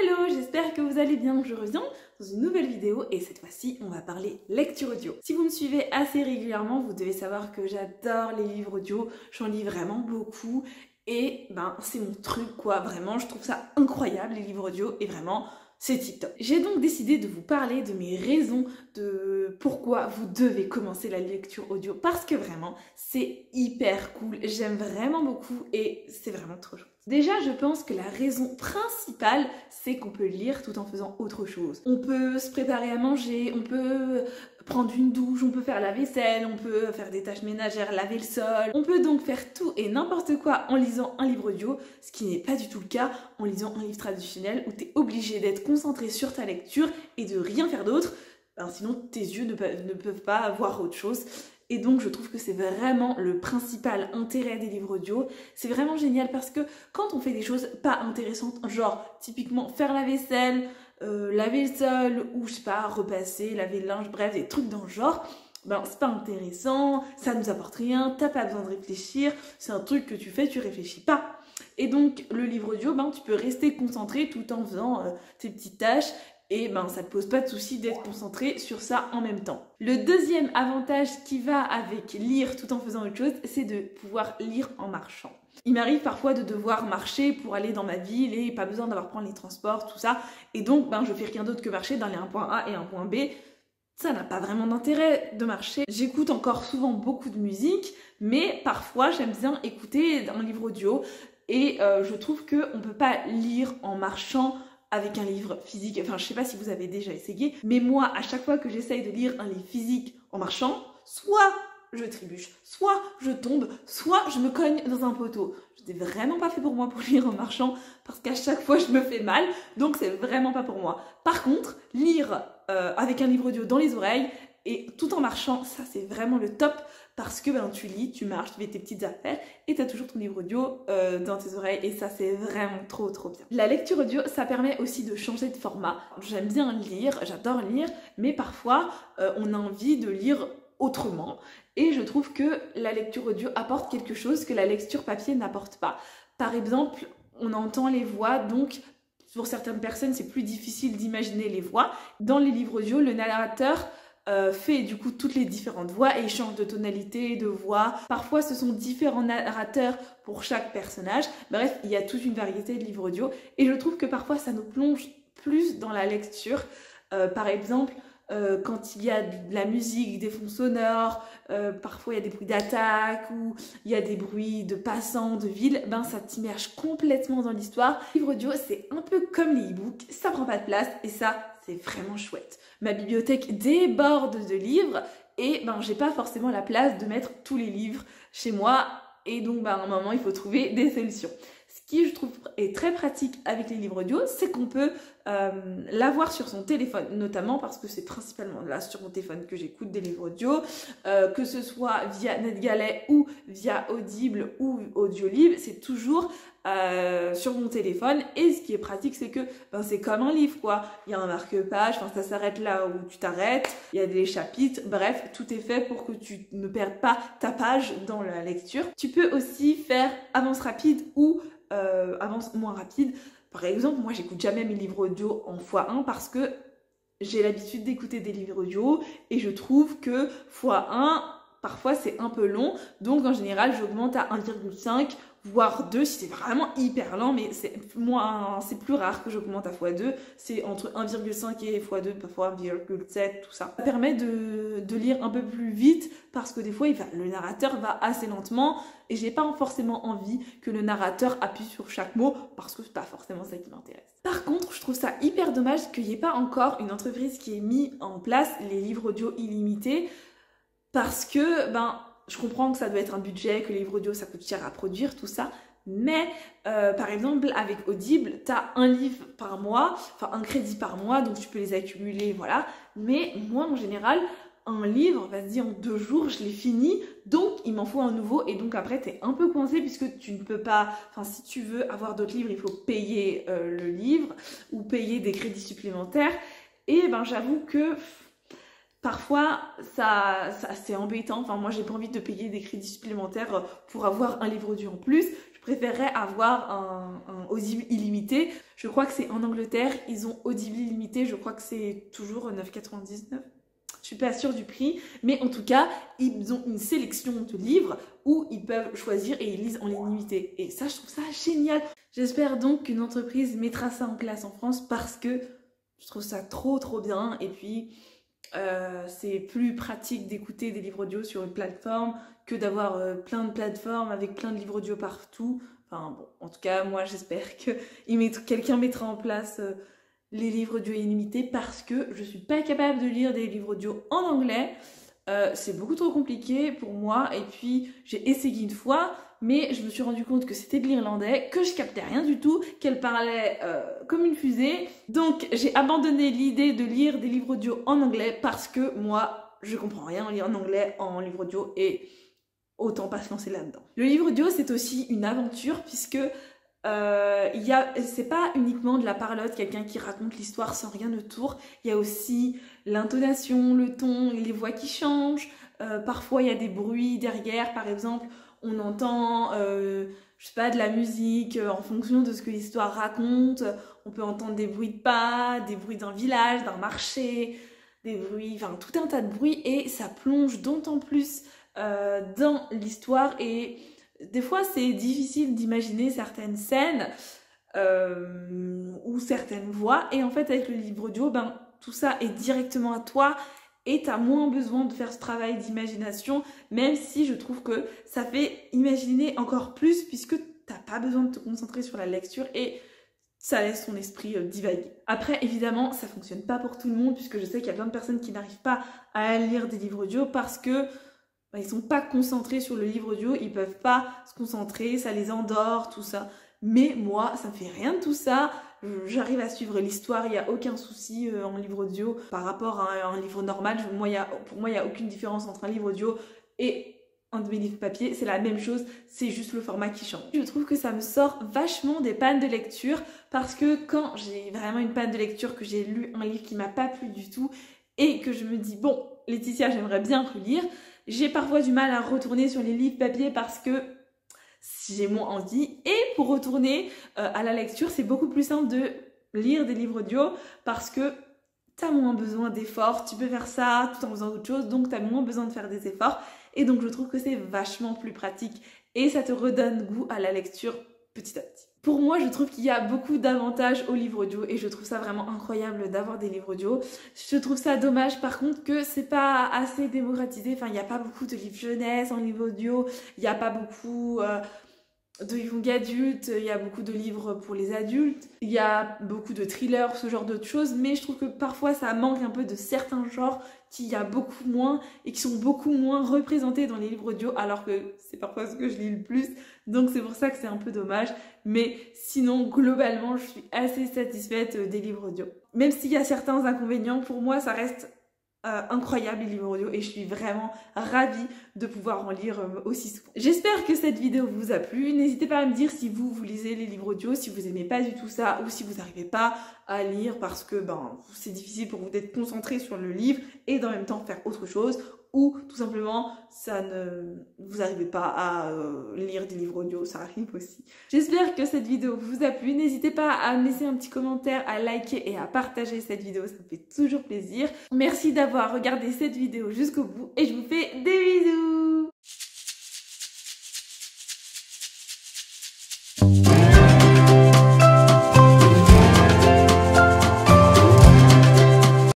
Hello, j'espère que vous allez bien. Je reviens dans une nouvelle vidéo et cette fois-ci, on va parler lecture audio. Si vous me suivez assez régulièrement, vous devez savoir que j'adore les livres audio. J'en lis vraiment beaucoup et c'est mon truc quoi. Vraiment, je trouve ça incroyable les livres audio et vraiment, c'est tip top. J'ai donc décidé de vous parler de mes raisons de pourquoi vous devez commencer la lecture audio parce que vraiment, c'est hyper cool. J'aime vraiment beaucoup et c'est vraiment trop chouette. Déjà, je pense que la raison principale, c'est qu'on peut lire tout en faisant autre chose. On peut se préparer à manger, on peut prendre une douche, on peut faire la vaisselle, on peut faire des tâches ménagères, laver le sol. On peut donc faire tout et n'importe quoi en lisant un livre audio, ce qui n'est pas du tout le cas en lisant un livre traditionnel où tu es obligé d'être concentré sur ta lecture et de rien faire d'autre, sinon tes yeux ne peuvent pas voir autre chose. Et donc je trouve que c'est vraiment le principal intérêt des livres audio. C'est vraiment génial parce que quand on fait des choses pas intéressantes, genre typiquement faire la vaisselle, laver le sol ou je sais pas, repasser, laver le linge, bref des trucs dans le genre, c'est pas intéressant, ça nous apporte rien, t'as pas besoin de réfléchir, c'est un truc que tu fais, tu réfléchis pas. Et donc le livre audio, tu peux rester concentré tout en faisant tes petites tâches. Et ça ne te pose pas de souci d'être concentré sur ça en même temps. Le deuxième avantage qui va avec lire tout en faisant autre chose, c'est de pouvoir lire en marchant. Il m'arrive parfois de devoir marcher pour aller dans ma ville et pas besoin d'avoir prendre les transports, tout ça. Et donc, je fais rien d'autre que marcher dans un point A et un point B. Ça n'a pas vraiment d'intérêt de marcher. J'écoute encore souvent beaucoup de musique, mais parfois j'aime bien écouter un livre audio. Et je trouve qu'on ne peut pas lire en marchant avec un livre physique, je sais pas si vous avez déjà essayé, mais moi, à chaque fois que j'essaye de lire un livre physique en marchant, soit je trébuche, soit je tombe, soit je me cogne dans un poteau. Ce n'est vraiment pas fait pour moi pour lire en marchant, parce qu'à chaque fois je me fais mal, donc c'est vraiment pas pour moi. Par contre, lire avec un livre audio dans les oreilles, et tout en marchant, ça c'est vraiment le top parce que tu lis, tu marches, tu fais tes petites affaires et tu as toujours ton livre audio dans tes oreilles et ça c'est vraiment trop bien. La lecture audio, ça permet aussi de changer de format. J'aime bien lire, j'adore lire, mais parfois on a envie de lire autrement et je trouve que la lecture audio apporte quelque chose que la lecture papier n'apporte pas. Par exemple, on entend les voix, donc pour certaines personnes c'est plus difficile d'imaginer les voix. Dans les livres audio, le narrateur fait du coup toutes les différentes voix et il change de tonalité, de voix. Parfois ce sont différents narrateurs pour chaque personnage. Bref, il y a toute une variété de livres audio et je trouve que parfois ça nous plonge plus dans la lecture. Par exemple, quand il y a de la musique, des fonds sonores, parfois il y a des bruits d'attaque ou il y a des bruits de passants, de ville, ça t'immerge complètement dans l'histoire. Le livre audio, c'est un peu comme les e-books, ça prend pas de place et ça, c'est vraiment chouette. Ma bibliothèque déborde de livres et j'ai pas forcément la place de mettre tous les livres chez moi et donc à un moment il faut trouver des solutions. Ce qui je trouve est très pratique avec les livres audio, c'est qu'on peut l'avoir sur son téléphone, notamment parce que c'est principalement là sur mon téléphone que j'écoute des livres audio, que ce soit via NetGalley ou via Audible ou Audiolib, c'est toujours sur mon téléphone et ce qui est pratique c'est que c'est comme un livre quoi, il y a un marque-page, ça s'arrête là où tu t'arrêtes, il y a des chapitres, bref tout est fait pour que tu ne perdes pas ta page dans la lecture. Tu peux aussi faire avance rapide ou avance moins rapide. Par exemple, moi j'écoute jamais mes livres audio en x1 parce que j'ai l'habitude d'écouter des livres audio et je trouve que x1 parfois c'est un peu long, donc en général j'augmente à 1,5 voire 2 si c'est vraiment hyper lent, mais c'est plus rare que j'augmente à x2, c'est entre 1,5 et x2, parfois 1,7, tout ça. Ça permet de lire un peu plus vite parce que des fois le narrateur va assez lentement et j'ai pas forcément envie que le narrateur appuie sur chaque mot parce que c'est pas forcément ça qui m'intéresse. Par contre, je trouve ça hyper dommage qu'il n'y ait pas encore une entreprise qui ait mis en place les livres audio illimités parce que je comprends que ça doit être un budget, que les livres audio ça coûte cher à produire, tout ça, mais par exemple avec Audible, tu as un livre par mois, un crédit par mois, donc tu peux les accumuler, voilà. Mais moi en général, un livre, vas-y en 2 jours, je l'ai fini, donc il m'en faut un nouveau et donc après tu es un peu coincé puisque tu ne peux pas, si tu veux avoir d'autres livres, il faut payer le livre ou payer des crédits supplémentaires et j'avoue que parfois, ça c'est embêtant. Moi, j'ai pas envie de payer des crédits supplémentaires pour avoir un livre audio en plus. Je préférerais avoir un Audible illimité. Je crois que c'est en Angleterre, ils ont Audible illimité, je crois que c'est toujours 9,99 €. Je suis pas sûre du prix, mais en tout cas, ils ont une sélection de livres où ils peuvent choisir et ils lisent en illimité. Et ça, je trouve ça génial. J'espère donc qu'une entreprise mettra ça en place en France parce que je trouve ça trop bien. Et puis, c'est plus pratique d'écouter des livres audio sur une plateforme que d'avoir plein de plateformes avec plein de livres audio partout. Enfin bon, en tout cas, moi, j'espère que quelqu'un mettra en place les livres audio illimités parce que je suis pas capable de lire des livres audio en anglais. C'est beaucoup trop compliqué pour moi et puis j'ai essayé une fois mais je me suis rendu compte que c'était de l'irlandais, que je captais rien du tout, qu'elle parlait comme une fusée. Donc j'ai abandonné l'idée de lire des livres audio en anglais parce que moi je comprends rien en anglais en livre audio et autant pas se lancer là-dedans. Le livre audio c'est aussi une aventure puisque c'est pas uniquement de la parlotte, quelqu'un qui raconte l'histoire sans rien autour. Il y a aussi l'intonation, le ton, les voix qui changent. Parfois il y a des bruits derrière, par exemple on entend je sais pas, de la musique en fonction de ce que l'histoire raconte. On peut entendre des bruits de pas, des bruits d'un village, d'un marché, des bruits, enfin tout un tas de bruits et ça plonge d'autant plus dans l'histoire et des fois, c'est difficile d'imaginer certaines scènes ou certaines voix. Et en fait, avec le livre audio, ben, tout ça est directement à toi et tu as moins besoin de faire ce travail d'imagination, même si je trouve que ça fait imaginer encore plus puisque tu n'as pas besoin de te concentrer sur la lecture et ça laisse ton esprit divaguer. Après, évidemment, ça fonctionne pas pour tout le monde puisque je sais qu'il y a plein de personnes qui n'arrivent pas à lire des livres audio parce que ils sont pas concentrés sur le livre audio, ils peuvent pas se concentrer, ça les endort, tout ça. Mais moi, ça me fait rien de tout ça. J'arrive à suivre l'histoire, il n'y a aucun souci en livre audio par rapport à un livre normal. Pour moi, il n'y a aucune différence entre un livre audio et un de mes livres papier. C'est la même chose, c'est juste le format qui change. Je trouve que ça me sort vachement des pannes de lecture parce que quand j'ai vraiment une panne de lecture, que j'ai lu un livre qui m'a pas plu du tout et que je me dis, bon, Laetitia, j'aimerais bien relire, j'ai parfois du mal à retourner sur les livres papier parce que j'ai moins envie. Et pour retourner à la lecture, c'est beaucoup plus simple de lire des livres audio parce que tu as moins besoin d'efforts. Tu peux faire ça tout en faisant autre chose, donc tu as moins besoin de faire des efforts. Et donc je trouve que c'est vachement plus pratique et ça te redonne goût à la lecture petit à petit. Pour moi, je trouve qu'il y a beaucoup d'avantages aux livres audio et je trouve ça vraiment incroyable d'avoir des livres audio. Je trouve ça dommage par contre que c'est pas assez démocratisé. Enfin, il n'y a pas beaucoup de livres jeunesse en livre audio, il n'y a pas beaucoup de young adultes, il y a beaucoup de livres pour les adultes, il y a beaucoup de thrillers, ce genre d'autres choses, mais je trouve que parfois ça manque un peu de certains genres qu'il y a beaucoup moins et qui sont beaucoup moins représentés dans les livres audio alors que c'est parfois ce que je lis le plus, donc c'est pour ça que c'est un peu dommage, mais sinon globalement je suis assez satisfaite des livres audio. Même s'il y a certains inconvénients, pour moi ça reste incroyable les livres audio et je suis vraiment ravie de pouvoir en lire aussi souvent. J'espère que cette vidéo vous a plu. N'hésitez pas à me dire si vous lisez les livres audio, si vous aimez pas du tout ça ou si vous n'arrivez pas à lire parce que c'est difficile pour vous d'être concentré sur le livre et en même temps faire autre chose ou tout simplement vous n'arrivez pas à lire des livres audio, ça arrive aussi. J'espère que cette vidéo vous a plu. N'hésitez pas à me laisser un petit commentaire, à liker et à partager cette vidéo, ça me fait toujours plaisir. Merci d'avoir regardé cette vidéo jusqu'au bout et je vous fais des bisous.